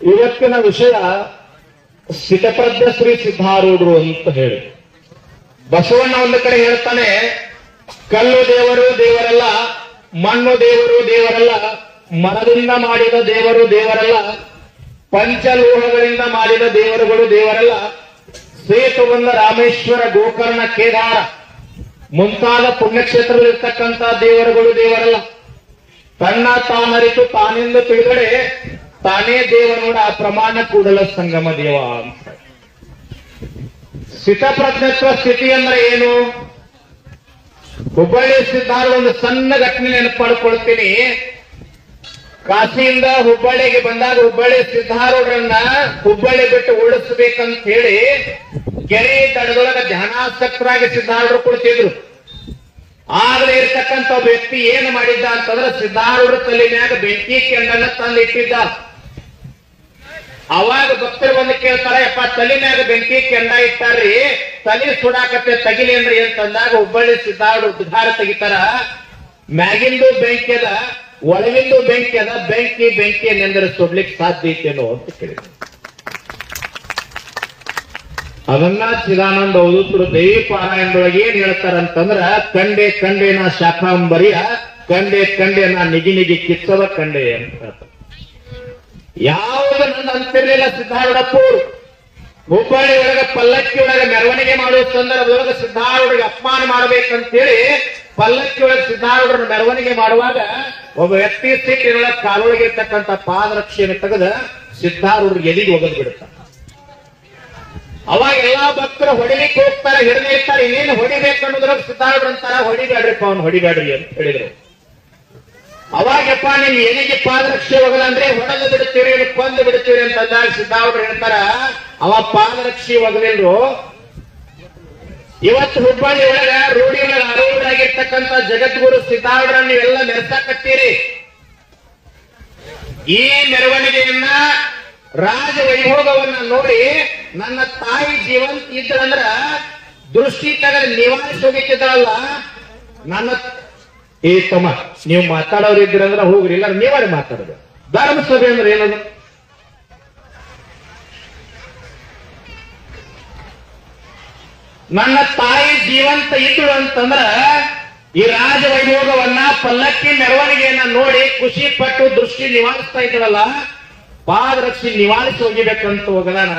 ಇವತ್ತಿನ ವಿಷಯ ಸ್ಥಿತಪ್ರಜ್ಞ ಶ್ರೀ ಸಿದ್ಧಾರೂಢರು ಅಂತ ಹೇಳಿ. ಬಸವಣ್ಣ ಒಂದು ಕಡೆ ಹೇಳ್ತಾನೆ, ಕಲ್ಲು ದೇವರು ದೇವರಲ್ಲ, ಮಣ್ಣು ದೇವರು ದೇವರಲ್ಲ, ಮರದಿಂದ ಮಾಡಿದ ದೇವರು ದೇವರಲ್ಲ, ಪಂಚಲೋಹಗಳಿಂದ ಮಾಡಿದ ದೇವರುಗಳು ದೇವರಲ್ಲ, ಸೇತುವಂದ ರಾಮೇಶ್ವರ ಗೋಕರ್ಣ ಕೇದಾರ ಮುಂತಾದ ಪುಣ್ಯಕ್ಷೇತ್ರದಲ್ಲಿರ್ತಕ್ಕಂಥ ದೇವರುಗಳು ದೇವರಲ್ಲ. ತನ್ನ ತಾನರಿತು ತಾನೆಂದು ತಿಳಿದಡೆ ತಾನೇ ದೇವನೋಡ ಪ್ರಮಾಣ ಕೂಡಲ ಸಂಗಮ ದೇವ ಅಂತ. ಸ್ಥಿತಪ್ರಜ್ಞತ್ವ ಸ್ಥಿತಿ ಅಂದ್ರೆ ಏನು? ಹುಬ್ಬಳ್ಳಿ ಸಿದ್ಧಾರೂಢ ಒಂದು ಸಣ್ಣ ಘಟನೆ ನೆನಪು ಮಾಡ್ಕೊಳ್ತೀನಿ. ಕಾಶಿಯಿಂದ ಹುಬ್ಬಳ್ಳಿಗೆ ಬಂದಾಗ ಹುಬ್ಬಳ್ಳಿ ಸಿದ್ಧಾರೂಢರನ್ನ ಹುಬ್ಬಳ್ಳಿ ಬಿಟ್ಟು ಓಡಿಸ್ಬೇಕಂತ ಹೇಳಿ ಕೆರೆ ತಡದೊಳಗ ಧ್ಯಾನಾಸಕ್ತರಾಗಿ ಸಿದ್ಧಾರೂಢರು ಕುಳಿತಿದ್ರು. ಆಗಲೇ ಇರ್ತಕ್ಕಂಥ ಒಬ್ಬ ವ್ಯಕ್ತಿ ಏನು ಮಾಡಿದ್ದ ಅಂತಂದ್ರೆ ಸಿದ್ಧಾರೂಢರ ತಲೆ ಮ್ಯಾಗ ಬೆಂಕಿ ಕೆಂಡನ್ನ ತಂದು ಇಟ್ಟಿದ್ದ. ಅವಾಗ ಭಕ್ತರು ಬಂದು ಕೇಳ್ತಾರ, ಯಪ್ಪ ತಲೆ ಮ್ಯಾಗ ಬೆಂಕಿ ಕೆಂಡ ಇಟ್ಟಾರ್ರಿ, ತಲೆ ಸುಡಾಕತ್ತೆ ತಗಿಲಿ ಅಂದ್ರೆ ಏನ್ ತಂದಾಗ ಹುಬ್ಬಳ್ಳಿ ಸಿದ್ಧಾರೂಢರು ಉದ್ಧಾರ ತೆಗಿತಾರ. ಮ್ಯಾಗಿಂದು ಬೆಂಕಿ ಅದ, ಒಳಗಿಂದು ಬೆಂಕಿ ಅದ, ಬೆಂಕಿ ಬೆಂಕಿಯನ್ನೆಂದರೆ ಸುಡ್ಲಿಕ್ಕೆ ಸಾಧ್ಯ ಐತೇನೋ ಅಂತ ಕೇಳಿದ್ರು. ಅದನ್ನ ಚಿದಾನಂದ ಅವಧೂತರು ದೇವಿ ಪಾರಾಯಣದೊಳಗೆ ಏನ್ ಹೇಳ್ತಾರಂತಂದ್ರ, ಕಂಡೆ ಕಂಡೇನ ಶಾಖಾಂಬರಿಯ ಕಂಡೆ ಕಂಡೇನ ನಿಗಿ ನಿಗಿ ಕಿಚ್ಚವ ಕಂಡೆ ಅಂತ ಹೇಳ್ತಾರೆ. ಯಾವುದು ನನ್ನ ಅಂತಿರ್ಲಿಲ್ಲ ಸಿದ್ಧಾರೂಢಪ್ಪರು. ಹುಬ್ಬಳ್ಳಿ ಒಳಗ ಪಲ್ಲಕ್ಕಿ ಒಳಗ ಮೆರವಣಿಗೆ ಮಾಡುವ ಸಂದರ್ಭದೊಳಗ ಸಿದ್ಧಾರೂಢರಿಗೆ ಅಪಮಾನ ಮಾಡ್ಬೇಕಂತೇಳಿ ಪಲ್ಲಕ್ಕಿ ಒಳಗೆ ಸಿದ್ಧಾರೂಢರ ಮೆರವಣಿಗೆ ಮಾಡುವಾಗ ಒಬ್ಬ ವ್ಯಕ್ತಿ ಸಿಟ್ಟಿನೊಳಗ ಕಾಲೊಳಗಿರ್ತಕ್ಕಂಥ ಪಾದರಕ್ಷೆಯನ್ನು ತೆಗೆದ ಸಿದ್ಧಾರೂಢರಿಗೆ ಎದಿಗೆ ಒಗೆದು ಬಿಡುತ್ತಾರೆ. ಅವಾಗ ಎಲ್ಲಾ ಭಕ್ತರು ಹೊಡಿಲಿಕ್ಕೆ ಹೋಗ್ತಾರೆ, ಹಿಡಿದಿರ್ತಾರೆ. ಇನ್ನೇನು ಹೊಡಿಬೇಕು ಅನ್ನೋದ್ರಾಗ ಸಿದ್ಧಾರೂಢರು ಅಂತಾರ, ಹೊಡಿಬ್ಯಾಡ್ರಿಪ್ಪ ಅವ್ನು ಹೊಡಿಬ್ಯಾಡ್ರಿ ಅಂತ ಹೇಳಿದ್ರು. ಅವಾಗಪ್ಪ ನಿಮ್ ಎನಿಗೆ ಪಾದರಕ್ಷೆ ಒಗಲಂದ್ರೆ ಹೊಡೆದು ಬಿಡ್ತೀರಿ, ಕೊಂದು ಬಿಡ್ತೀರಿ ಅಂತ ಅಂದಾಗ ಸಿದ್ಧಾರೂಢರು ಹೇಳ್ತಾರ, ಅವ ಪಾದರಕ್ಷೆ ಒಗಲಿಲ್ರು. ಇವತ್ತು ಹುಬ್ಬಳ್ಳಿ ಒಳಗ ರೂಢಿ ಒಳಗ ಆರೂಢರಾಗಿರ್ತಕ್ಕಂಥ ಜಗದ್ಗುರು ಸಿದ್ಧಾರೂಢರನ್ನ ನೀವೆಲ್ಲ ಮೆರೆಸಾಕತ್ತೀರಿ. ಈ ಮೆರವಣಿಗೆಯನ್ನ ರಾಜ ವೈಭೋಗವನ್ನ ನೋಡಿ ನನ್ನ ತಾಯಿ ಜೀವಂತ ಇದ್ರಂದ್ರ ದೃಷ್ಟಿ ತೆಗೆದು ನಿವಾರಿಸಿ ಹೋಗಿದ್ದಲ್ಲ. ನನ್ನ ಈ ತಮ್ಮ ನೀವು ಮಾತಾಡೋರು ಇದ್ರಂದ್ರ ಹೋಗ್ರಿ, ಇಲ್ಲ ನೀವೇ ಮಾತಾಡೋದು. ಧರ್ಮಸಭೆ ಅಂದ್ರೆ ಏನದು? ನನ್ನ ತಾಯಿ ಜೀವಂತ ಇದ್ರು ಅಂತಂದ್ರ ಈ ರಾಜ ವೈಭೋಗವನ್ನ ಪಲ್ಲಕ್ಕಿ ಮೆರವಣಿಗೆಯನ್ನ ನೋಡಿ ಖುಷಿ ಪಟ್ಟು ದೃಷ್ಟಿ ನಿವಾರಿಸ್ತಾ ಇದ್ರಲ್ಲ, ಪಾದರಕ್ಷಿ ನಿವಾರಿಸಿ ಹೋಗಿಬೇಕಂತ ಹೋಗದಾನ.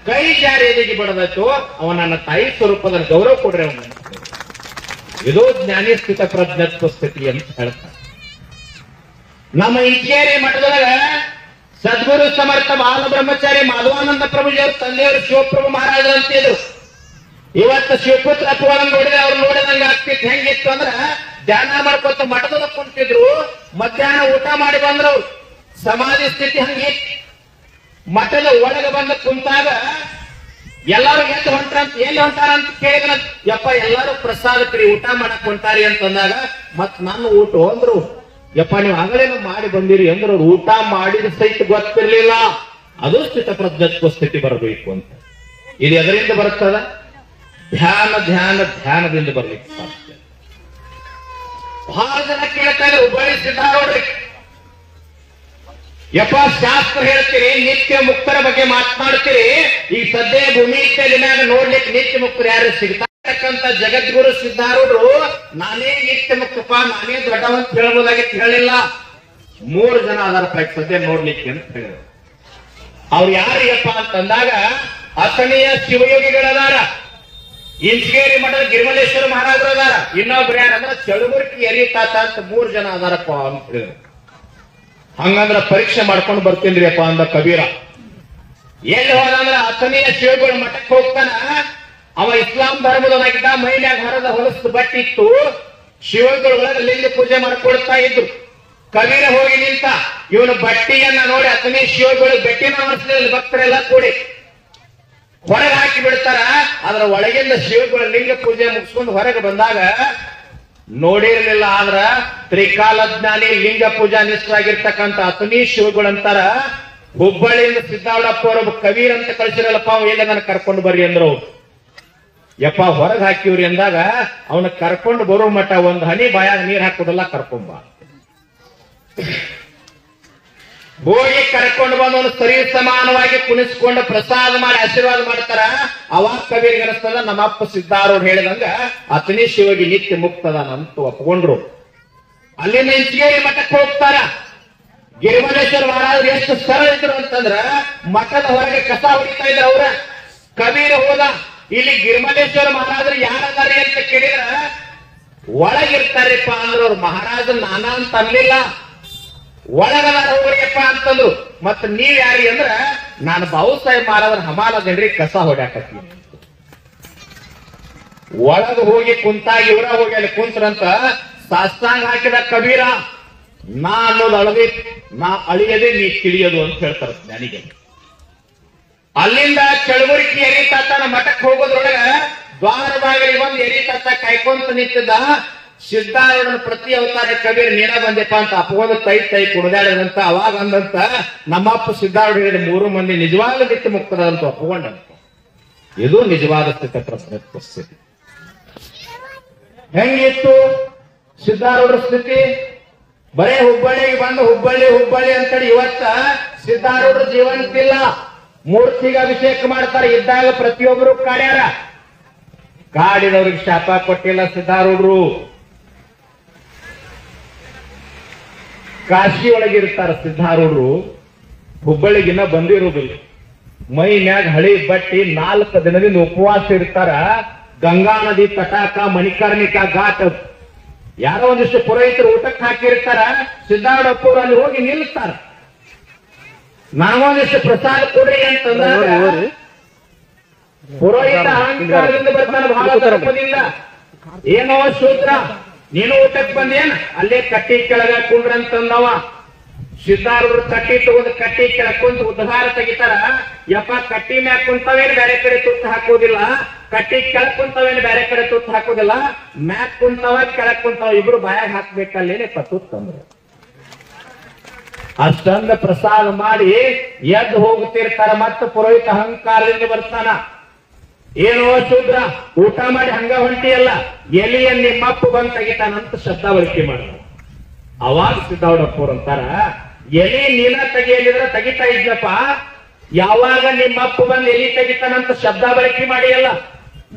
ಕೈ ಜಾರಿ ಎದಿಗೆ ಬಡದಾಯ್ತು, ಅವ ನನ್ನ ತಾಯಿ ಸ್ವರೂಪದ ಗೌರವ ಕೊಡ್ರಿ ಅವನ. ಇದು ಜ್ಞಾನಿ ಸ್ಥಿತ ಪ್ರಜ್ಞತ್ವ ಸ್ಥಿತಿ ಅಂತ ಹೇಳ್ತಾರೆ. ನಮ್ಮ ಇಂಚೇರಿ ಮಠದೊಳಗ ಸದ್ಗುರು ಸಮರ್ಥ ಬಾಲ ಬ್ರಹ್ಮಚಾರಿ ಮಾಧವಾನಂದ ಪ್ರಭುಜಿಯವರು ತಂದೆಯವರು ಶಿವಪ್ರಭು ಮಹಾರಾಜರು ಅಂತಿದ್ರು. ಇವತ್ತು ಶಿವಪುತ್ರ ಅಪ್ಪಗಳನ್ನು ನೋಡಿದ್ರೆ ಅವ್ರು ನೋಡಿದಂಗ ಆಗ್ತಿತ್ತು. ಹೆಂಗಿತ್ತು ಅಂದ್ರ ಧ್ಯಾನ ಮಾಡ್ಕೊತ ಮಠದೊಳಗ ಕುಂತಿದ್ರು, ಮಧ್ಯಾಹ್ನ ಊಟ ಮಾಡಿ ಬಂದ್ರವ್ರು. ಸಮಾಧಿ ಸ್ಥಿತಿ ಹಂಗಿತ್ತು. ಮಠದ ಒಳಗೆ ಬಂದು ಕುಂತಾಗ ಎಲ್ಲಾರು ಎದ್ದು ಹೊಂಟಾರಂತ, ಎಲ್ಲಿ ಹೊಂಟಾರ ಅಂತ ಕೇಳಿದ್ರ, ಯಪ್ಪ ಎಲ್ಲಾರು ಪ್ರಸಾದಕ್ರಿ ಊಟ ಮಾಡಕ್ ಹೊಂಟಾರಿ ಅಂತಂದಾಗ, ಮತ್ ನನ್ನ ಊಟ ಅಂದ್ರು. ಯಪ್ಪ ನೀವು ಆಗಲೇನು ಮಾಡಿ ಬಂದಿರಿ ಅಂದ್ರು. ಅವ್ರು ಊಟ ಮಾಡಿದ ಸಹಿತ ಗೊತ್ತಿರ್ಲಿಲ್ಲ. ಅದು ಸ್ಥಿತ ಪ್ರಜ್ಞತ್ವ ಸ್ಥಿತಿ ಬರಬೇಕು ಅಂತ. ಇದು ಎದರಿಂದ ಬರುತ್ತದ? ಧ್ಯಾನ ಧ್ಯಾನ ಧ್ಯಾನದಿಂದ ಬರ್ಲಿಕ್ಕೆ ಸಾಧ್ಯ. ಬಹಳ ಜನ ಕೇಳ್ತಾ ಇದ್ರು ಹುಬ್ಬಳ್ಳಿ ಸಿದ್ಧಾರೂಢರಿಗೆ, ಯಪ್ಪ ಶಾಸ್ತ್ರ ಹೇಳ್ತೀರಿ, ನಿತ್ಯ ಮುಕ್ತರ ಬಗ್ಗೆ ಮಾತನಾಡ್ತೀರಿ, ಈ ಸದ್ಯ ಭೂಮಿ ಮ್ಯಾಗ ನೋಡ್ಲಿಕ್ಕೆ ನಿತ್ಯ ಮುಕ್ತರು ಯಾರು ಸಿಗ್ತಕ್ಕಂಥ ಜಗದ್ಗುರು ಸಿದ್ಧಾರೂಢರು ನಾನೇ ನಿತ್ಯ ಮುಕ್ತಪ್ಪ, ನಾನೇ ದೊಡ್ಡವಂತ ಹೇಳ್ಬೋದಾಗಿತ್ತು, ಹೇಳಿಲ್ಲ. 3 ಜನ ಅದರ ಸದ್ಯ ನೋಡ್ಲಿಕ್ಕೆ ಅಂತ ಹೇಳಿದ್ರು. ಅವ್ರು ಯಾರಿಗಪ್ಪ ಅಂತಂದಾಗ ಅಥಣಿಯ ಶಿವಯೋಗಿಗಳದಾರ, ಇಂಚಗೇರಿ ಮಠದ ಗಿರಿಮಲೇಶ್ವರ ಮಹಾರಾಜರು ಅದಾರ, ಇನ್ನೊಬ್ರು ಯಾರಂದ್ರ ಚಳುವರ್ಕಿ ಎರಿತಾತ ಅಂತ 3 ಜನ ಅದಾರಪ್ಪ ಅಂತ ಹೇಳಿದ್ರು. ಹಂಗಂದ್ರ ಪರೀಕ್ಷೆ ಮಾಡ್ಕೊಂಡು ಬರ್ತೀನಿ ಅಪ್ಪ ಅಂದ ಕಬೀರ. ಎಲ್ಲಿ ಹೋದಂದ್ರ ಅಥಣಿಯ ಶಿವಗಳ ಮಠಕ್ಕೆ ಹೋಗ್ತಾನ. ಅವ ಇಸ್ಲಾಂ ಧರ್ಮದವನಾಗಿದ್ದ, ಮೈನ್ಯಾಗ ಹರದ ಹೊಲಸು ಬಟ್ಟೆ ಇತ್ತು. ಶಿವಗಳೊಳಗೆ ಲಿಂಗ ಪೂಜೆ ಮಾಡ್ಕೊಳ್ತಾ ಇದ್ರು. ಕಬೀರ ಹೋಗಿ ನಿಂತ, ಇವನು ಬಟ್ಟಿಯನ್ನ ನೋಡಿ ಅಥಣಿ ಶಿವಗಳು ಬೆಟ್ಟಿನ ವರ್ಷದಲ್ಲಿ ಭಕ್ತರೆಲ್ಲ ಕೂಡಿ ಹೊರಗೆ ಹಾಕಿ ಬಿಡ್ತಾರ. ಅದರ ಒಳಗಿಂದ ಶಿವಗಳ ಲಿಂಗ ಪೂಜೆ ಮುಗಿಸ್ಕೊಂಡು ಹೊರಗೆ ಬಂದಾಗ ನೋಡಿರ್ಲಿಲ್ಲ. ಆದ್ರ ತ್ರಿಕಾಲಜ್ಞಾನಿ ಲಿಂಗ ಪೂಜಾ ನಿಷ್ಠರಾಗಿರ್ತಕ್ಕಂಥ ಅಥಣಿ ಶಿವಗಳಂತಾರ, ಹುಬ್ಬಳ್ಳಿಯಿಂದ ಸಿದ್ದಾರೂಢಪ್ಪ ಅವರೊಬ್ಬ ಕವೀರ್ ಅಂತ ಕಳಿಸಿರಲ್ಲಪ್ಪ, ಅವ ಎಲ್ಲ ನನ್ನ ಕರ್ಕೊಂಡು ಬರ್ರಿ ಅಂದ್ರು. ಯಪ್ಪ ಹೊರಗೆ ಹಾಕಿವ್ರಿ ಅಂದಾಗ ಅವನ ಕರ್ಕೊಂಡು ಬರೋ ಮಠ ಒಂದು ಹನಿ ಬಾಯಾಗ ನೀರ್ ಹಾಕೋದಲ್ಲ, ಕರ್ಕೊಂಬ. ಹೋಗಿ ಕರ್ಕೊಂಡು ಬಂದು ಒಂದು ಸರಿ ಸಮಾನವಾಗಿ ಕುಣಿಸ್ಕೊಂಡು ಪ್ರಸಾದ ಮಾಡಿ ಆಶೀರ್ವಾದ ಮಾಡ್ತಾರ. ಅವಾಗ ಕವಿರಿಗೆ ಅನಿಸ್ತದ ನಮ್ಮಪ್ಪ ಸಿದ್ದಾರೂಢ ಹೇಳಿದಂಗ ಅತನಿ ಶಿವಗಿ ನಿತ್ಯ ಮುಕ್ತದಾನಂತ ಒಪ್ಕೊಂಡ್ರು. ಅಲ್ಲಿಂದ ಇಂಚಗೇರಿ ಮಠಕ್ಕೆ ಹೋಗ್ತಾರ. ಗಿರಿಮಲೇಶ್ವರ ಮಹಾರಾಜರು ಎಷ್ಟು ಸರಳ ಇದ್ರು ಅಂತಂದ್ರ ಮಠದ ಹೊರಗೆ ಕಸ ಹೊಡಿತಾ ಇದ್ರು ಅವ್ರ. ಕಬೀರ ಹೋದ, ಇಲ್ಲಿ ಗಿರಿಮಲೇಶ್ವರ ಮಹಾರಾಜರು ಯಾರದಾರೆ ಅಂತ ಕೇಳಿದ್ರ ಒಳಗಿರ್ತಾರಪ್ಪ ಅಂದ್ರ ಅವ್ರು ಮಹಾರಾಜ ನಾನಾ ಅಂತ ಅನ್ಲಿಲ್ಲ, ಒಳಗದಾರ ಹೋಗ್ರಿಯಪ್ಪ ಅಂತಂದ್ರು. ಮತ್ ನೀವ್ ಯಾರಿ ಅಂದ್ರ ನಾನು ಬಾಬು ಸಾಹೇಬ್ ಮಹಾರಾಜರ ಹಮಾಲ ಜನರಿ ಕಸ ಹೊಡ್ಯಾಕತ್ತೀನಿ. ಒಳಗ ಹೋಗಿ ಕುಂತಾಗಿ ಇವರ ಹೋಗಿ ಅಲ್ಲಿ ಕುಂತ್ರಂತ ಸಾಷ್ಟಾಂಗ ಹಾಕಿದ ಕಬೀರ. ನಾ ಅನ್ನೋದು ಅಳದಿ, ನಾ ಅಳಿಯದೆ ನೀ ತಿಳಿಯೋದು ಅಂತ ಹೇಳ್ತಾರ ನನಗೆ. ಅಲ್ಲಿಂದ ಚಳವಳಿಕೆ ಎರಿತಾತನ ಮಠಕ್ಕೆ ಹೋಗೋದ್ರೊಳಗ ದ್ವಾರ ಬಾಗಿಲಿಗೆ ಬಂದು ಎರಿತಾತ ಕಾಯ್ಕೊಂತ ನಿಂತಿದ್ದ. ಸಿದ್ದಾರೂಢನ ಪ್ರತಿ ಅವತಾರ ಕಬೀರ್ ನೀನ ಬಂದೆಪ್ಪ ಅಂತ ಅಪ್ಪಗೊಂದು ತೈ ಕುಣಿದಾಡದಂತ. ಅವಾಗ ಅಂದಂತ ನಮ್ಮಪ್ಪ ಸಿದ್ದಾರೂಢ ಹೇಳಿದ 3 ಮಂದಿ ನಿಜವಾಗ್ಲೂ ನಿತ್ಯ ಮುಕ್ತರಂತ ಒಪ್ಕೊಂಡಂತ. ಇದು ನಿಜವಾದ ಸ್ಥಿತಿ. ಹೆಂಗಿತ್ತು ಸಿದ್ದಾರೂಢರ ಸ್ಥಿತಿ? ಬರೇ ಹುಬ್ಬಳ್ಳಿಗೆ ಬಂದು ಹುಬ್ಬಳ್ಳಿ ಅಂತೇಳಿ ಇವತ್ತ ಸಿದ್ದಾರೂಢರ ಜೀವಂತಿಲ್ಲ. ಮೂರ್ತಿಗೆ ಅಭಿಷೇಕ ಮಾಡ್ತಾರೆ. ಇದ್ದಾಗ ಪ್ರತಿಯೊಬ್ಬರು ಕಾಡ್ಯಾರ. ಕಾಡಿದವ್ರಿಗೆ ಶಾಪ ಕೊಟ್ಟಿಲ್ಲ ಸಿದ್ದಾರೂಢರು. ಕಾಶಿ ಒಳಗಿರ್ತಾರ ಸಿದ್ದಾರೂಢರು. ಹುಬ್ಬಳ್ಳಿಗಿನ್ನ ಬಂದಿರುವುದಿಲ್ಲ. ಮೈ ಮ್ಯಾಗ ಹಳಿ ಬಟ್ಟಿ 4 ದಿನದಿಂದ ಉಪವಾಸ ಇರ್ತಾರ. ಗಂಗಾ ನದಿ ತಟಾಕ ಮಣಿಕರ್ಣಿಕಾ ಘಾಟ್ ಯಾರೋ ಒಂದಿಷ್ಟು ಪುರೋಹಿತರು ಊಟಕ್ಕೆ ಹಾಕಿರ್ತಾರ. ಸಿದ್ದಾರೂಢಪ್ಪರು ಅಲ್ಲಿ ಹೋಗಿ ನಿಲ್ತಾರ. ನನಗೊಂದಿಷ್ಟು ಪ್ರಸಾದ ಕೊಡ್ರಿ ಅಂತಂದಾಗ ಪುರೋಹಿತ ಅಹಂಕಾರದಿಂದ ಬರ್ತಾನೆ, ಬಹಳ ದರ್ಪದಿಂದ. ಏನೋ ಶೂದ್ರ, ನೀನು ಊಟಕ್ಕೆ ಬಂದೇನ್, ಅಲ್ಲೇ ಕಟ್ಟಿ ಕೆಳಗ ಕುಂಡ್ರಂತಂದವ. ಸಿದ್ದಾರೂಢರು ಕಟ್ಟಿ ತಗೊಂಡು ಕಟ್ಟಿ ಕೆಳಗ್ ಕುಂತು ಉದ್ಧಾರ ತೆಗಿತಾರ. ಯಪ್ಪ ಕಟ್ಟಿ ಮ್ಯಾಗ ಕುಂತವೇನು ಬೇರೆ ಕಡೆ ತುತ್ತು ಹಾಕೋದಿಲ್ಲ, ಕಟ್ಟಿ ಕೆಳಗ್ ಕುಂತವೇನು ಬೇರೆ ಕಡೆ ತುತ್ತು ಹಾಕೋದಿಲ್ಲ, ಮ್ಯಾಕ್ ಕುಂತವ ಕೆಳಗ್ ಕುಂತವ ಇಬ್ರು ಬಾಯಾಗ ಹಾಕ್ಬೇಕಲ್ಲೇನೆ ತುತ್ತಂದ್ರು. ಅಷ್ಟಂದ ಪ್ರಸಾದ ಮಾಡಿ ಎದ್ದು ಹೋಗ್ತಿರ್ತಾರ. ಮತ್ತೆ ಪುರೋಹಿತ ಅಹಂಕಾರದಿಂದ ಬರ್ತಾನ. ಏನೋ ಶೂದ್ರ, ಊಟ ಮಾಡಿ ಹಂಗ ಹೊಂಟಿಯಲ್ಲ, ಎಲಿಯ ನಿಮ್ಮಪ್ಪ ಬಂದ್ ತೆಗಿತಾನಂತ ಶಬ್ದಾವಳಿಕೆ ಮಾಡ. ಅವಾಗ ಸಿದ್ದಾರೂಢಪ್ಪರು ಅಂತಾರ, ಎಲಿ ನೀನ ತೆಗಿಯಲಿದ್ರೆ ತೆಗಿತಾ ಇದ್ನಪ್ಪ, ಯಾವಾಗ ನಿಮ್ಮಪ್ಪ ಬಂದ್ ಎಲಿ ತೆಗಿತಾನಂತ ಶಬ್ದ ಬಳಕೆ ಮಾಡಿಯಲ್ಲ,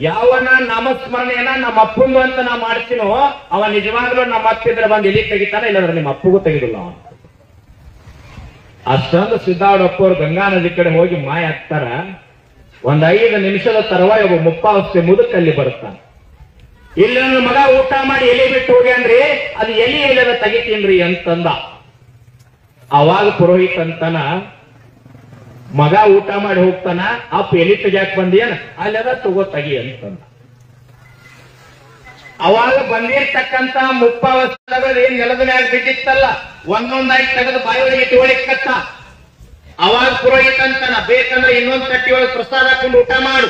ಯಾವನ ನಾಮಸ್ಮರಣೆಯನ್ನ ನಮ್ಮ ಅಪ್ಪಂದು ಅಂತ ನಾ ಮಾಡ್ತೀನೋ ಅವ ನಿಜವಾಗ್ಲೂ ನಮ್ಮ ಅಪ್ಪಿದ್ರೆ ಬಂದ್ ಎಲಿ ತೆಗಿತಾನ, ಇಲ್ಲಂದ್ರೆ ನಿಮ್ಮ ಅಪ್ಪಗೂ ತೆಗಿದಿಲ್ಲ ಅವ. ಅಷ್ಟೊಂದು ಸಿದ್ದಾರೂಢಪ್ಪರು ಗಂಗಾ ನದಿ ಕಡೆ ಹೋಗಿ ಮಾಯ ಆಗ್ತಾರ. ಒಂದ್ 5 ನಿಮಿಷದ ತರುವಾಯ ಒಬ್ಬ ಮುಪ್ಪಾವಸ್ಥೆ ಮುದುಕಲ್ಲಿ ಬರ್ತಾನೆ. ಇಲ್ಲಿ ನನ್ನ ಮಗ ಊಟ ಮಾಡಿ ಎಲಿ ಬಿಟ್ಟು ಹೋಗಿ ಅಂದ್ರಿ, ಅದು ಎಲಿ ಎಲ್ಲದ ತೆಗಿತೀನ್ರಿ ಅಂತಂದ. ಅವಾಗ ಪುರೋಹಿತ ಅಂತಾನ, ಮಗ ಊಟ ಮಾಡಿ ಹೋಗ್ತಾನ, ಅಪ್ಪ ಎಲಿ ತೆಗ್ಯಾಕ್ ಬಂದಿಯನ್, ಅಲ್ಲೆದ ತಗೋ ತೆಗಿ ಅಂತಂದ. ಅವಾಗ ಬಂದಿರ್ತಕ್ಕಂತ ಮುಪ್ಪಾವಸ್ಥೆದಾಗ ಏನ್ ನೆಲದ ಮ್ಯಾಗ ಬಿದ್ದಿತ್ತಲ್ಲ, ಒಂದೊಂದಾಗಿ ತೆಗೆದು ಬಾಯಿ ಒಳಗೆ ಇಟ್ಟುವಳಿಕತ್ತ. ಅವಾಗ ಪುರೋಹಿತ ಅಂತಾನ, ಬೇಕಂದ್ರೆ ಇನ್ನೊಂದ್ ತಟ್ಟಿ ಒಳಗೆ ಪ್ರಸಾದ ಹಾಕೊಂಡು ಊಟ ಮಾಡು,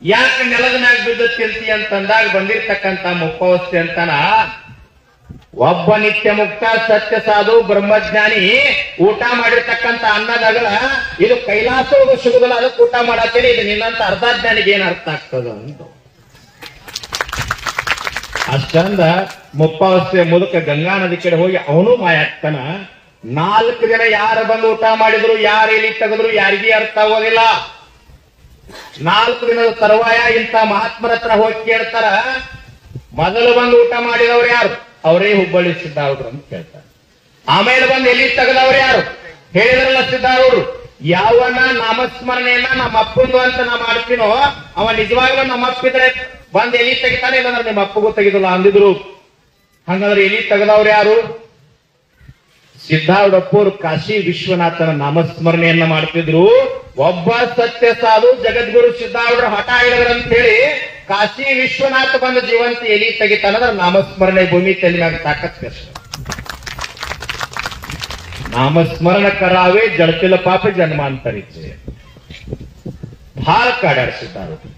ಯಾಕೆ ನೆಲದ ಮ್ಯಾಗ ಬಿದ್ದತಿ ಅಂತಂದಾಗ ಬಂದಿರ್ತಕ್ಕಂತ ಮುಪ್ಪಾವಸ್ಥೆ ಅಂತಾನ, ಒಬ್ಬ ನಿತ್ಯ ಮುಕ್ತ ಸತ್ಯ ಸಾಧು ಬ್ರಹ್ಮಜ್ಞಾನಿ ಊಟ ಮಾಡಿರ್ತಕ್ಕಂತ ಅನ್ನದಗಲ ಇದು ಕೈಲಾಸ ಸಿಗುದಿಲ್ಲ, ಅದಕ್ಕೆ ಊಟ ಮಾಡತ್ತೇನೆ, ಇದು ನಿನ್ನಂತ ಅರ್ಧಜ್ಞಾನಿಗೆ ಏನ್ ಅರ್ಥ ಆಗ್ತದ ಅಂತ. ಅಷ್ಟಂದ ಮುಪ್ಪಾವಸ್ಥೆ ಮುದುಕ ಗಂಗಾ ನದಿ ಕಡೆ ಹೋಗಿ ಅವನು ಮಾಯ ಆಗ್ತಾನ. 4 ಜನ ಯಾರು ಬಂದು ಊಟ ಮಾಡಿದ್ರು, ಯಾರು ಎಲಿ ತೆಗೆದ್ರು ಯಾರಿಗೂ ಅರ್ಥ ಆಗೋದಿಲ್ಲ. 4 ದಿನದ ತರುವಾಯ ಇಂಥ ಮಹಾತ್ಮರ ಹತ್ರ ಹೋಗಿ ಕೇಳ್ತಾರ, ಮೊದಲು ಬಂದು ಊಟ ಮಾಡಿದವ್ರು ಯಾರು? ಅವರೇ ಹುಬ್ಬಳ್ಳಿ ಸಿದ್ದಾರೂಢರು ಅಂತ ಕೇಳ್ತಾರೆ. ಆಮೇಲೆ ಬಂದು ಎಲಿ ತೆಗೆದವ್ರು ಯಾರು? ಹೇಳಿದ್ರಲ್ಲ ಸಿದ್ದಾರೂಢರು. ಯಾವನ ನಾಮಸ್ಮರಣೆಯನ್ನ ನಮ್ಮ ಅಪ್ಪಂದು ಅಂತ ನಾ ಮಾಡ್ತೀನೋ ಅವ ನಿಜವಾಗ್ಲೂ ನಮ್ಮ ಅಪ್ಪಿದ್ರೆ ಬಂದ್ ಎಲಿ ತೆಗಿತಾನೆ, ಇಲ್ಲಂದ್ರೆ ನಿಮ್ಮ ಅಪ್ಪಗೂ ತೆಗಿದಿಲ್ಲ ಅಂದಿದ್ರು. ಹಂಗಂದ್ರೆ ಎಲಿ ತೆಗೆದವ್ರು ಯಾರು? ಸಿದ್ದಾರೂಢಪ್ಪರು ಕಾಶಿ ವಿಶ್ವನಾಥನ ನಾಮಸ್ಮರಣೆಯನ್ನ ಮಾಡ್ತಿದ್ರು. ಒಬ್ಬ ಸತ್ಯ ಸಾಧು ಜಗದ್ಗುರು ಸಿದ್ದಾರೂಢರ ಹಠ ಹಿಡಿದ್ರಂತ ಹೇಳಿ ಕಾಶಿ ವಿಶ್ವನಾಥ ಬಂದ ಜೀವಂತ ಎಲಿ ತೆಗಿತಾನಂದ್ರೆ ನಾಮಸ್ಮರಣೆ ಭೂಮಿ ತೆಲಿನಾಗ ತಾಕತ್ ಕಷ್ಟ. ನಾಮಸ್ಮರಣ ಕರಾವೆ ಜಡತಿಲ ಪಾಪ ಜನ್ಮಾಂತರಿಚೆ. ಭಾಳ ಕಾಡ್ಯಾರ ಸಿದ್ದಾರೂಢರು.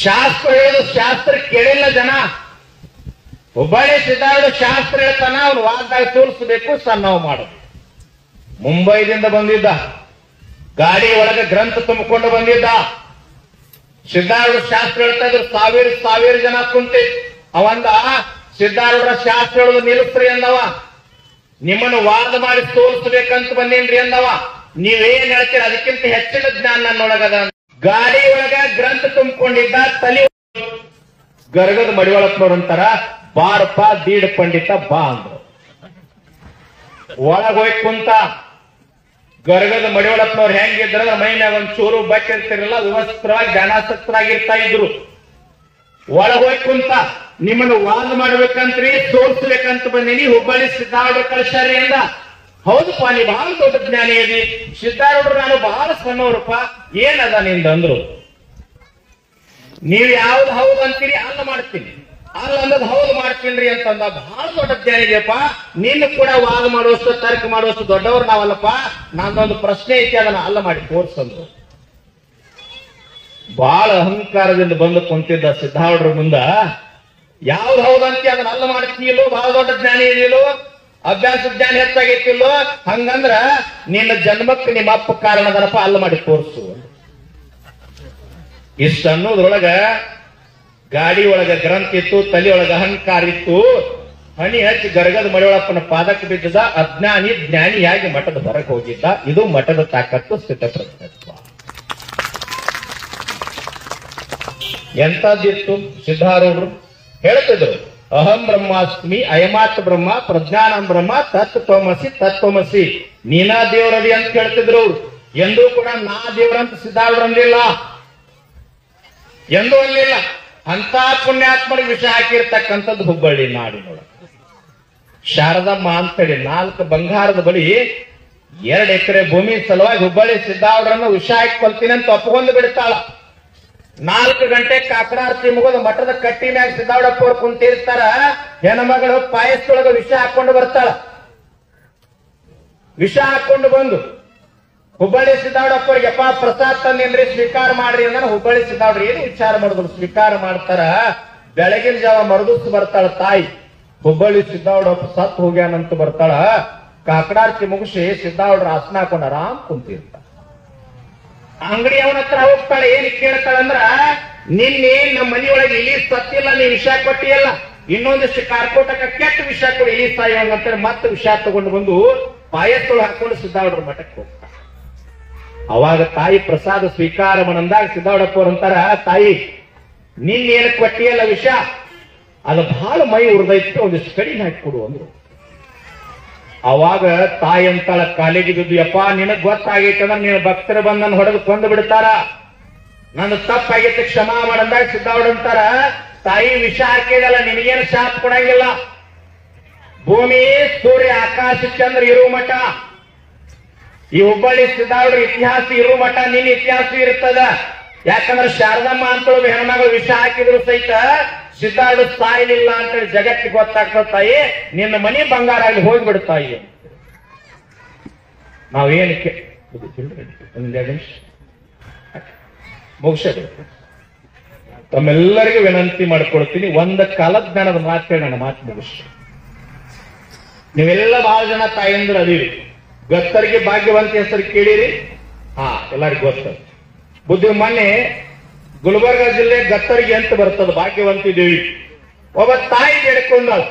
ಶಾಸ್ತ್ರ ಹೇಳೋದು ಶಾಸ್ತ್ರ ಕೇಳಿಲ್ಲ ಜನ. ಹುಬ್ಬಳ್ಳಿ ಸಿದ್ದಾರೂಢ ಶಾಸ್ತ್ರ ಹೇಳ್ತಾನ, ಅವ್ನು ವಾದದಾಗ ತೋರಿಸಬೇಕು, ಸಣ್ಣವ್ ಮಾಡೋದು. ಮುಂಬೈದಿಂದ ಬಂದಿದ್ದ, ಗಾಡಿ ಒಳಗೆ ಗ್ರಂಥ ತುಂಬಿಕೊಂಡು ಬಂದಿದ್ದ. ಸಿದ್ದಾರೂಢ ಶಾಸ್ತ್ರ ಹೇಳ್ತಾ ಇದ್ರು, ಸಾವಿರ ಜನ ಕುಂತಿ. ಅವಂದ ಸಿದ್ದಾರೂಢರ ಶಾಸ್ತ್ರ ಹೇಳೋದು ನಿಲ್ಲಿಸ್ರಿ ಅಂದವ. ನಿಮ್ಮನ್ನು ವಾದ ಮಾಡಿ ತೋರಿಸ್ಬೇಕಂತ ಬಂದೇನ್ರಿ ಅಂದವ. ನೀವೇನ್ ಹೇಳ್ತೀರ ಅದಕ್ಕಿಂತ ಹೆಚ್ಚಿನ ಜ್ಞಾನ ನನ್ನೊಳಗದ. ಗಾಡಿ ಒಳಗ ಗ್ರಂಥ ತುಂಬಿಕೊಂಡಿದ್ದ ತಲೆ ಗರ್ಗದ ಮಡಿವಾಳಪ್ಪನವ್ರಂತಾರ ಬಾರಪ್ಪ ದೀಡ್ ಪಂಡಿತ ಬಾ ಅಂದ್ರು. ಒಳಗ ಹೋಗಿ ಕುಂತ ಗರ್ಗದ ಮಡಿವಾಳಪ್ಪನವ್ರು ಹೆಂಗಿದ್ರ ಮೈನಾಗ ಒಂದ್ ಚೂರು ಬಟ್ಟೆ ಇರ್ತಿರಲ್ಲ, ವ್ಯವಸ್ಥಿತವಾಗಿ ಧ್ಯಾನಾಸಕ್ತರಾಗಿರ್ತಾ ಇದ್ರು. ಒಳಗ ಹೋಗಿ ಕುಂತ ನಿಮ್ಮನ್ನು ವಾದ ಮಾಡ್ಬೇಕಂತ್ರಿ ತೋರ್ಸ್ಬೇಕಂತ ಬಂದೀನಿ, ಹುಬ್ಬಳ್ಳಿ ಸಿದ್ದಾರೂಢ ಕಳಿಸ್ಯಾರಿ ಅಂದ. ಹೌದಪ್ಪ ನೀ ಬಹಳ ದೊಡ್ಡ ಜ್ಞಾನಿ ಇದಿ, ಸಿದ್ದಾರೂಢರು ನಾನು ಬಹಳ ಸಣ್ಣವ್ರಪ್ಪ, ಏನದ ನಿಂದಂದ್ರು. ನೀವ್ ಯಾವ್ದು ಹೌದು ಅಂತೀರಿ ಅಲ್ಲ ಮಾಡ್ತೀನಿ, ಅಲ್ಲ ಅನ್ನೋದು ಹೌದು ಮಾಡ್ತೀನ್ರಿ ಅಂತಂದ. ಬಹಳ ದೊಡ್ಡ ಜ್ಞಾನಿ ಇದೆಯಪ್ಪ, ನಿನ್ನ ಕೂಡ ವಾದ ಮಾಡುವಷ್ಟು ತರ್ಕ ಮಾಡುವಷ್ಟು ದೊಡ್ಡವ್ರು ನಾವಲ್ಲಪ್ಪ, ನಂದೊಂದು ಪ್ರಶ್ನೆ ಐತಿ ಅದನ್ನ ಅಲ್ಲ ಮಾಡಿ ತೋರ್ಸಂದ್ರು. ಬಹಳ ಅಹಂಕಾರದಿಂದ ಬಂದು ಕುಂತಿದ್ದ ಸಿದ್ದಾರೂಢರ ಮುಂದ. ಯಾವ್ದು ಹೌದಂತಿ ಅದನ್ನ ಅಲ್ಲ ಮಾಡ್ತೀಯಲ್ಲೋ, ಬಹಳ ದೊಡ್ಡ ಜ್ಞಾನಿ ಇದೆಯಲ್ಲೋ, ಅಭ್ಯಾಸ ಜ್ಞಾನ ಹೆಚ್ಚಾಗೈತಿಲ್ಲೋ, ಹಂಗಂದ್ರ ನಿನ್ನ ಜನ್ಮಕ್ಕೆ ನಿಮ್ಮ ಅಪ್ಪ ಕಾರಣದನಪ್ಪ, ಅಲ್ಲ ಮಾಡಿ ತೋರ್ಸು. ಇಷ್ಟ ಅನ್ನೋದ್ರೊಳಗ ಗಾಡಿ ಒಳಗ ಗ್ರಂಥ ಇತ್ತು, ತಲೆ ಒಳಗ ಅಹಂಕಾರ ಇತ್ತು. ಹನಿ ಹಚ್ಚಿ ಗರ್ಗದ ಮಡಿವಾಳಪ್ಪನ ಪಾದಕ್ಕೆ ಬಿದ್ದಿದ್ದ. ಅಜ್ಞಾನಿ ಜ್ಞಾನಿಯಾಗಿ ಮಠದ ಹೊರಗೆ ಹೋಗಿದ್ದ. ಇದು ಮಠದ ತಾಕತ್ತು, ಸ್ಥಿತಪ್ರಜ್ಞತ್ವ. ಎಂತದ್ದಿತ್ತು ಸಿದ್ಧಾರೂಢರು ಹೇಳ್ತಿದ್ರು. ಅಹಂ ಬ್ರಹ್ಮಾಸ್ಮಿ ಅಯಮಾತ್ ಬ್ರಹ್ಮ ಪ್ರಜ್ಞಾನಂ ಬ್ರಹ್ಮ ತತ್ವಮಸಿ ತತ್ವಮಸಿ. ನೀನಾ ದೇವರದಿ ಅಂತ ಹೇಳ್ತಿದ್ರು ಅವ್ರು. ಎಂದೂ ಕೂಡ ನಾ ದೇವರಂತ ಸಿದ್ಧಾರೂಢರು ಅಂದಿಲ್ಲ, ಎಂದೂ ಅಲ್ಲಿಲ್ಲ. ಅಂತ ಪುಣ್ಯಾತ್ಮರಿಗೆ ವಿಷ ಹಾಕಿರ್ತಕ್ಕಂಥದ್ದು ಹುಬ್ಬಳ್ಳಿ ನಾಡಿನೊಳಗೆ ಶಾರದಮ್ಮ ಅಂತೇಳಿ 4 ಬಂಗಾರದ ಬಳಿ 2 ಎಕರೆ ಭೂಮಿ ಸಲುವಾಗಿ ಹುಬ್ಬಳ್ಳಿ ಸಿದ್ದಾರೂಢರನ್ನು ವಿಷ ಹಾಕಿ ಕೊಲ್ತೀನಿ ಅಂತ ಒಪ್ಪಿಕೊಂಡು ಬಿಡ್ತಾಳ. 4 ಗಂಟೆ ಕಾಕಡಾರ್ತಿ ಮುಗಿದ ಮಠದ ಕಟ್ಟಿ ಮ್ಯಾಗ ಸಿದ್ದಾರೂಢಪ್ಪ ಅವ್ರು ಕುಂತಿರ್ತಾರ. ಹೆಣ್ಮಗಳು ಪಾಯಸದೊಳಗ ವಿಷ ಹಾಕೊಂಡು ಬರ್ತಾಳ. ವಿಷ ಹಾಕೊಂಡು ಬಂದು ಹುಬ್ಬಳ್ಳಿ ಸಿದ್ದಾರೂಢಪ್ಪ ಅವ್ರಿಗೆ ಅಪ್ಪ ಪ್ರಸಾದ್ ತಂದೇನ್ರಿ ಸ್ವೀಕಾರ ಮಾಡ್ರಿ ಅಂದ್ರೆ ಹುಬ್ಬಳ್ಳಿ ಸಿದ್ದಾರೂಢರು ಏನು ವಿಚಾರ ಮಾಡಿದ್ರು, ಸ್ವೀಕಾರ ಮಾಡ್ತಾರ. ಬೆಳಗಿನ ಜಾವ ಮರುದಿವ್ಸ ಬರ್ತಾಳ ತಾಯಿ. ಹುಬ್ಬಳ್ಳಿ ಸಿದ್ದಾರೂಢಪ್ಪ ಸತ್ ಹೋಗ್ಯಾನಂತ ಬರ್ತಾಳ. ಕಾಕಡಾರ್ತಿ ಮುಗಿಸಿ ಸಿದ್ದಾರೂಢರ ಆಸನ ಹಾಕೊಂಡು ಆರಾಮ್ ಕುಂತಿರ್ತಾಳ. ಅಂಗಡಿ ಅವನ ಹತ್ರ ಹೋಗ್ತಾಳೆ. ಏನ್ ಕೇಳ್ತಾಳಂದ್ರ, ನಿನ್ನೆ ನಮ್ಮ ಮನೆಯೊಳಗೆ ಇಲಿ ಸತ್ತಿಲ್ಲ, ನೀ ವಿಷ ಕೊಟ್ಟಿಯಲ್ಲ, ಇನ್ನೊಂದಿಷ್ಟು ಕಾರ್ಕೋಟಕ ಕೆಟ್ಟ ವಿಷ ಕೊಡಿ ಇಲಿ ಸಾಯೋಂಗಂತೇಳಿ ಮತ್ತೆ ವಿಷ ತಗೊಂಡು ಬಂದು ಪಾಯಸಗಳು ಹಾಕೊಂಡು ಸಿದ್ದಾರೂಢರ ಮಠಕ್ಕೆ ಹೋಗ್ತಾಳ. ಅವಾಗ ತಾಯಿ ಪ್ರಸಾದ ಸ್ವೀಕಾರ ಮನಂದಾಗ ಸಿದ್ದಾರೂಢಪ್ಪ ಅವ್ರು ಅಂತಾರ, ತಾಯಿ ನಿನ್ನೇನು ಕೊಟ್ಟಿಯಲ್ಲ ವಿಷ, ಅದು ಬಹಳ ಮೈ ಉರ್ದೈತಿ, ಒಂದಿಷ್ಟು ಕಡಿಮೆ ಹಾಕಿ ಕೊಡು ಅಂದ್ರು. ಅವಾಗ ತಾಯಿ ಅಂತಾಳ ಕಾಲಿಗೆ ಬಿದ್ದು, ಯಪ್ಪ ನಿನಗ್ ಗೊತ್ತಾಗೈತೆ ಅಂದ್ರೆ ನೀನು ಭಕ್ತರು ಬಂದ್ ನನ್ನ ಹೊಡೆದು ಕೊಂದು ಬಿಡ್ತಾರ, ನಂದು ತಪ್ಪಾಗೈತೆ ಕ್ಷಮಾ ಮಾಡಂದಾಗ ಸಿದ್ದಾರೂಢ ಅಂತಾರ, ತಾಯಿ ವಿಷ ಹಾಕಿದಲ್ಲ ನಿನಗೇನು ಶಾಪ್ ಕೊಡಂಗಿಲ್ಲ. ಭೂಮಿ ಸೂರ್ಯ ಆಕಾಶ ಚಂದ್ರ ಇರುವ ಮಠ, ಈ ಹುಬ್ಬಳ್ಳಿ ಸಿದ್ದಾರೂಢರ ಇತಿಹಾಸ ಇರುವ ಮಠ ನಿನ್ನ ಇತಿಹಾಸ ಇರ್ತದ. ಯಾಕಂದ್ರೆ ಶಾರದಮ್ಮ ಅಂತೇಳಿ ಹೆಣ್ಮಗಳು ವಿಷ ಹಾಕಿದ್ರು ಸಹಿತ ಸಿದ್ದಾರೂಢ ಸಾಯಲಿಲ್ಲ ಅಂತೇಳಿ ಜಗತ್ತಿಗೆ ಗೊತ್ತಾಗ್ತದ. ತಾಯಿ ನಿನ್ನ ಮನೆ ಬಂಗಾರ ಅಲ್ಲಿ ಹೋಗ್ಬಿಡ್ತಾಯಿ. ನಾವೇನಕ್ಕೆ ಒಂದೆರಡು ನಿಮಿಷ ಮುಗಿಸಬೇಕು. ತಮ್ಮೆಲ್ಲರಿಗೂ ವಿನಂತಿ ಮಾಡ್ಕೊಳ್ತೀನಿ, ಒಂದ ಕಾಲಜ್ಞಾನದ ಮಾತೇಳಿ ನನ್ನ ಮಾತು ಮುಗಿಸ್. ನೀವೆಲ್ಲ ಬಹಳ ಜನ ತಾಯಂದ್ರ ಅದೀರಿ. ಗತ್ತರಿಗೆ ಭಾಗ್ಯವಂತ ಹೆಸರು ಕೇಳಿರಿ? ಹಾ, ಎಲ್ಲರಿಗೂ ಗೊತ್ತ. ಬುದ್ಧಿ ಮೊನ್ನೆ ಗುಲ್ಬರ್ಗ ಜಿಲ್ಲೆ ಗತ್ತರಿಗೆ ಅಂತ ಬರ್ತದ ಭಾಗ್ಯವಂತಿ ದೇವಿ. ಒಬ್ಬ ತಾಯಿ ಬೇಡ್ಕೊಂಡಾಳ,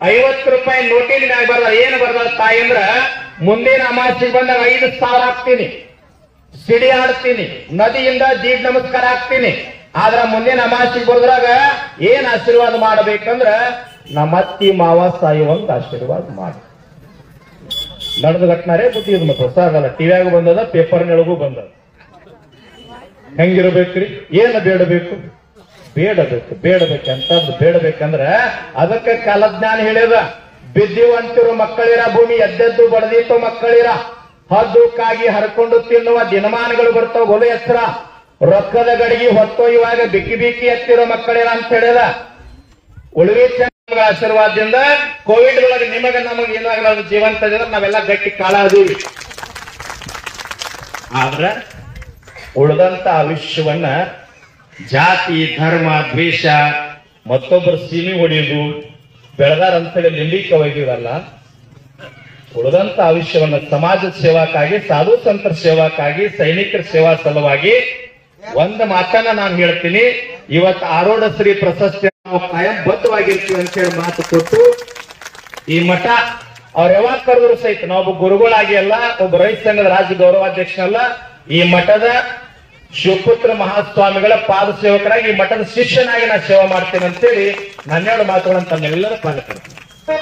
50 ರೂಪಾಯಿ ನೋಟಿನ ಮ್ಯಾಗ ಬರ್ದ. ಏನು ಬರ್ದ ತಾಯಿ ಅಂದ್ರ, ಮುಂದಿನ ಅಮಾವಾಸ್ಯೆಗೆ ಬಂದಾಗ 5,000 ಹಾಕ್ತೀನಿ, ಸಿಡಿ ಆಡ್ತೀನಿ, ನದಿಯಿಂದ ದೀಡ್ ನಮಸ್ಕಾರ ಹಾಕ್ತೀನಿ. ಆದ್ರ ಮುಂದಿನ ಅಮಾವಾಸ್ಯೆಗೆ ಬರೋದ್ರಾಗ ಏನ್ ಆಶೀರ್ವಾದ ಮಾಡ್ಬೇಕಂದ್ರ ನಮ್ಮ ಅತ್ತಿ ಮಾವ ಸಾಯುವಂತ ಆಶೀರ್ವಾದ ಮಾಡಿ. ನಡೆದ ಘಟನಾರೇ ಬುದ್ಧಿ ಇದು. ಮತ್ತೆ ಹೊಸ ಆಗಲ್ಲ, ಟಿವಿಯಾಗ ಬಂದದ, ಪೇಪರ್ನೊಳಗೂ ಬಂದದ. ಹೆಂಗಿರ್ಬೇಕ್ರಿ? ಏನು ಬೇಡಬೇಕು? ಬೇಡಬೇಕಂತದ್ದು ಬೇಡಬೇಕಂದ್ರ ಅದಕ್ಕೆ ಕಾಲಜ್ಞಾನ ಹೇಳ್ಯದ. ಬಿದ್ದಿವಂತಿರು ಮಕ್ಕಳಿರ, ಭೂಮಿ ಎದ್ದೆದ್ದು ಬಡದಿತ್ತು ಮಕ್ಕಳಿರ, ಹದ್ದುಕ್ಕಾಗಿ ಹರ್ಕೊಂಡು ತಿನ್ನುವ ದಿನಮಾನಗಳು ಬರ್ತಾವ ಗೊಲು ಎತ್ತರ, ರೊಕ್ಕದ ಗಡಿಗೆ ಹೊತ್ತೊಯ್ಯುವಾಗ ಬಿಕ್ಕಿ ಬಿಕ್ಕಿ ಎತ್ತಿರೋ ಮಕ್ಕಳಿರ ಅಂತ ಹೇಳ್ಯದ. ಉಳಿವಿ ಆಶೀರ್ವಾದದಿಂದ ಕೋವಿಡ್ ಒಳಗೆ ನಿಮಗೆ ನಮಗೆ ಏನಾಗಲ್ಲ, ಜೀವಂತ ನಾವೆಲ್ಲ ಗಟ್ಟಿ ಕಾಲ ಅದೀವಿ. ಆದ್ರ ಉಳಿದಂತ ಆಯುಷ್ಯವನ್ನ ಜಾತಿ ಧರ್ಮ ದ್ವೇಷ ಮತ್ತೊಬ್ಬರು ಸೀಮಿ ಹೊಡೆಯುವುದು ಬೆಳೆದಾರ ಅಂತೇಳಿ ಲಿಂಬಿಕೆ ಒಯ್ದಿವಲ್ಲ, ಉಳಿದಂತ ಆಯುಷ್ಯವನ್ನ ಸಮಾಜ ಸೇವಾಕ್ಕಾಗಿ, ಸಾಧು ಸಂತರ ಸೇವಾಕ್ಕಾಗಿ, ಸೈನಿಕರ ಸೇವಾ ಸಲುವಾಗಿ ಒಂದು ಮಾತನ್ನ ನಾನು ಹೇಳ್ತೀನಿ. ಇವತ್ತು ಆರೋಢ ಶ್ರೀ ಪ್ರಶಸ್ತಿ ನಾವು ಕಾಯಂ ಬದ್ಧವಾಗಿರ್ತೀವಿ ಅಂತ ಹೇಳಿ ಮಾತು ಕೊಟ್ಟು ಈ ಮಠ ಅವ್ರು ಯಾವಾಗ ಕರೆದ್ರು ಸಹಿತ ನಾವೊಬ್ಬ ಗುರುಗಳಾಗಿ ಅಲ್ಲ, ಒಬ್ಬ ರೈತ ಸಂಘದ ರಾಜ್ಯ ಗೌರವಾಧ್ಯಕ್ಷನಲ್ಲ, ಈ ಮಠದ ಶಿವಪುತ್ರ ಮಹಾಸ್ವಾಮಿಗಳ ಪಾದ ಸೇವಕರಾಗಿ ಈ ಮಠದ ಶಿಷ್ಯನಾಗಿ ನಾನು ಸೇವೆ ಮಾಡ್ತೇನೆ ಅಂತೇಳಿ 12 ಮಾತುಗಳನ್ನು ತಮ್ಮೆಲ್ಲರ ಪಾಲಿಸ್ತೀನಿ.